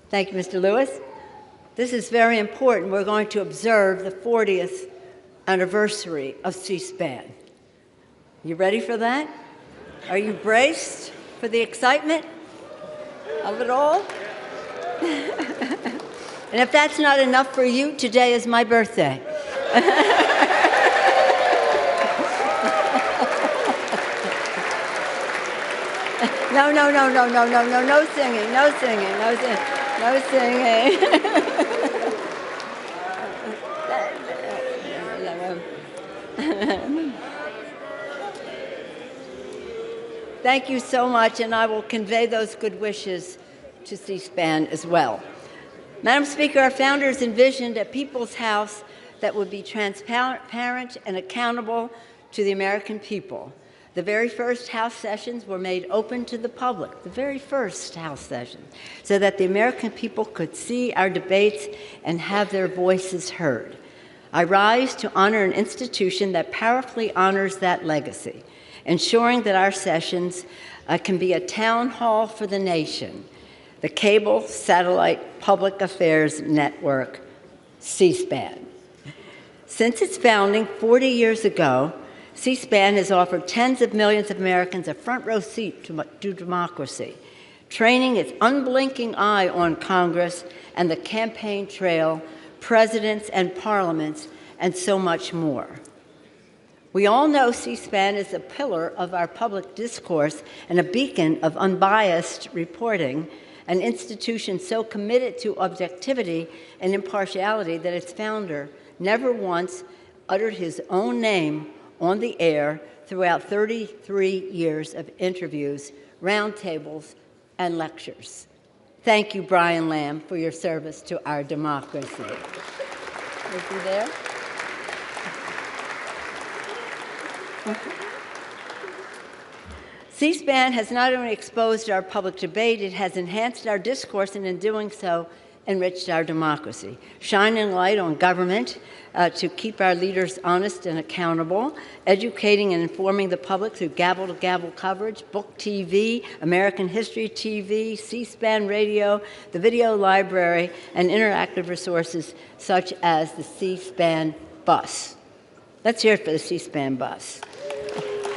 Thank you, Mr. Lewis. This is very important. We're going to observe the 40th anniversary of C-SPAN. You ready for that? Are you braced for the excitement of it all? And if that's not enough for you, today is my birthday. No singing, no singing, no singing, no singing. Thank you so much, and I will convey those good wishes to C-SPAN as well. Madam Speaker, our founders envisioned a people's house that would be transparent and accountable to the American people. The very first House sessions were made open to the public, the very first House session, so that the American people could see our debates and have their voices heard. I rise to honor an institution that powerfully honors that legacy, ensuring that our sessions can be a town hall for the nation, the Cable Satellite Public Affairs Network, C-SPAN. Since its founding 40 years ago, C-SPAN has offered tens of millions of Americans a front row seat to democracy, training its unblinking eye on Congress and the campaign trail, presidents and parliaments, and so much more. We all know C-SPAN is a pillar of our public discourse and a beacon of unbiased reporting, an institution so committed to objectivity and impartiality that its founder never once uttered his own name on the air throughout 33 years of interviews, roundtables, and lectures. Thank you, Brian Lamb, for your service to our democracy. Is he there? C-SPAN has not only exposed our public debate, it has enhanced our discourse, and in doing so, enriched our democracy, shining light on government to keep our leaders honest and accountable, educating and informing the public through gavel-to-gavel coverage, book TV, American History TV, C-SPAN radio, the video library, and interactive resources such as the C-SPAN bus. Let's hear it for the C-SPAN bus.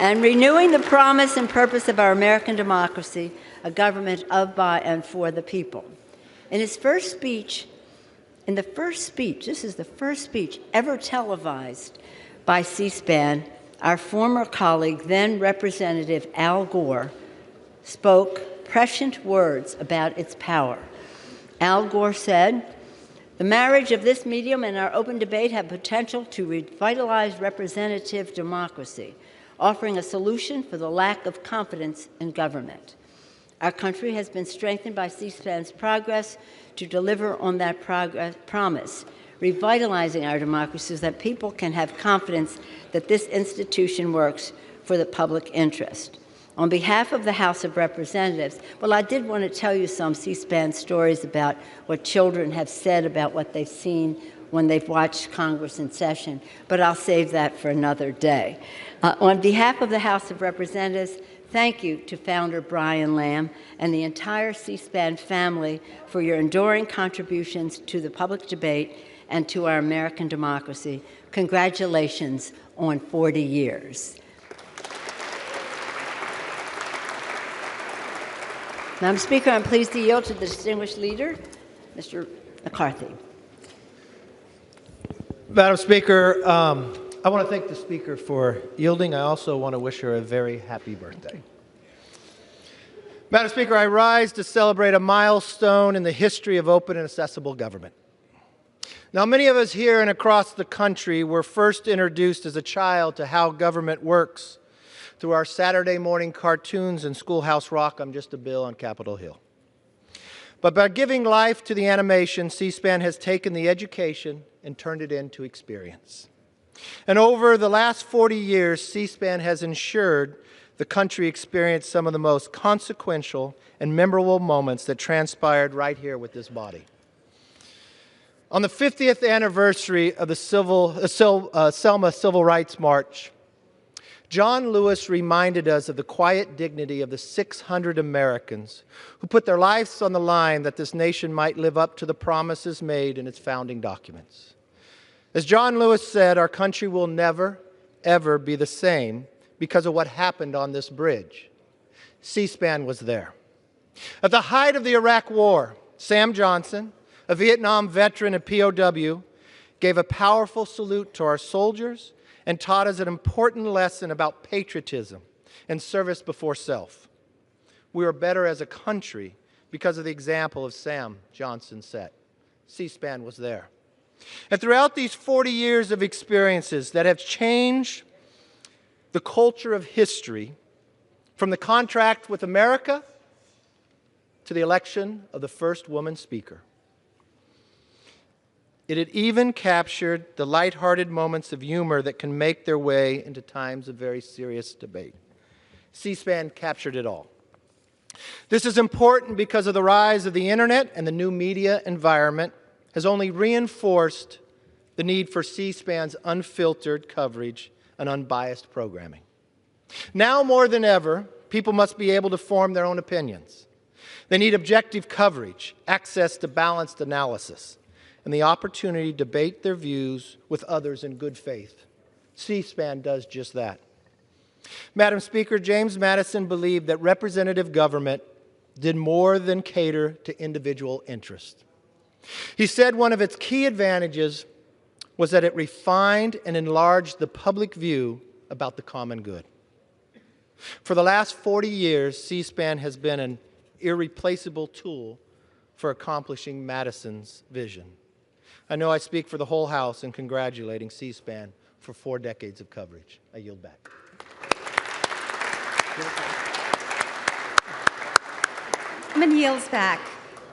And renewing the promise and purpose of our American democracy, a government of, by, and for the people. In his first speech, this is the first speech ever televised by C-SPAN, our former colleague, then Representative Al Gore, spoke prescient words about its power. Al Gore said, "The marriage of this medium and our open debate have potential to revitalize representative democracy, offering a solution for the lack of confidence in government. Our country has been strengthened by C-SPAN's progress to deliver on that promise, revitalizing our democracy so that people can have confidence that this institution works for the public interest." On behalf of the House of Representatives, well, I did want to tell you some C-SPAN stories about what children have said about what they've seen when they've watched Congress in session, but I'll save that for another day. On behalf of the House of Representatives, thank you to founder Brian Lamb and the entire C-SPAN family for your enduring contributions to the public debate and to our American democracy. Congratulations on 40 years. Madam Speaker, I'm pleased to yield to the distinguished leader, Mr. McCarthy. Madam Speaker, I want to thank the Speaker for yielding. I also want to wish her a very happy birthday. Madam Speaker, I rise to celebrate a milestone in the history of open and accessible government. Now, many of us here and across the country were first introduced as a child to how government works through our Saturday morning cartoons and Schoolhouse Rock, I'm Just a Bill on Capitol Hill. But by giving life to the animation, C-SPAN has taken the education and turned it into experience. And over the last 40 years, C-SPAN has ensured the country experienced some of the most consequential and memorable moments that transpired right here with this body. On the 50th anniversary of the Selma Civil Rights March, John Lewis reminded us of the quiet dignity of the 600 Americans who put their lives on the line that this nation might live up to the promises made in its founding documents. As John Lewis said, our country will never, ever be the same because of what happened on this bridge. C-SPAN was there. At the height of the Iraq War, Sam Johnson, a Vietnam veteran and POW, gave a powerful salute to our soldiers and taught us an important lesson about patriotism and service before self. We are better as a country because of the example of Sam Johnson set. C-SPAN was there. And throughout these 40 years of experiences that have changed the culture of history, from the contract with America to the election of the first woman speaker, it had even captured the lighthearted moments of humor that can make their way into times of very serious debate. C-SPAN captured it all. This is important because of the rise of the internet, and the new media environment has only reinforced the need for C-SPAN's unfiltered coverage and unbiased programming. Now more than ever, people must be able to form their own opinions. They need objective coverage, access to balanced analysis, and the opportunity to debate their views with others in good faith. C-SPAN does just that. Madam Speaker, James Madison believed that representative government did more than cater to individual interest. He said one of its key advantages was that it refined and enlarged the public view about the common good. For the last 40 years, C-SPAN has been an irreplaceable tool for accomplishing Madison's vision. I know I speak for the whole House in congratulating C-SPAN for 4 decades of coverage. I yield back. And yields back.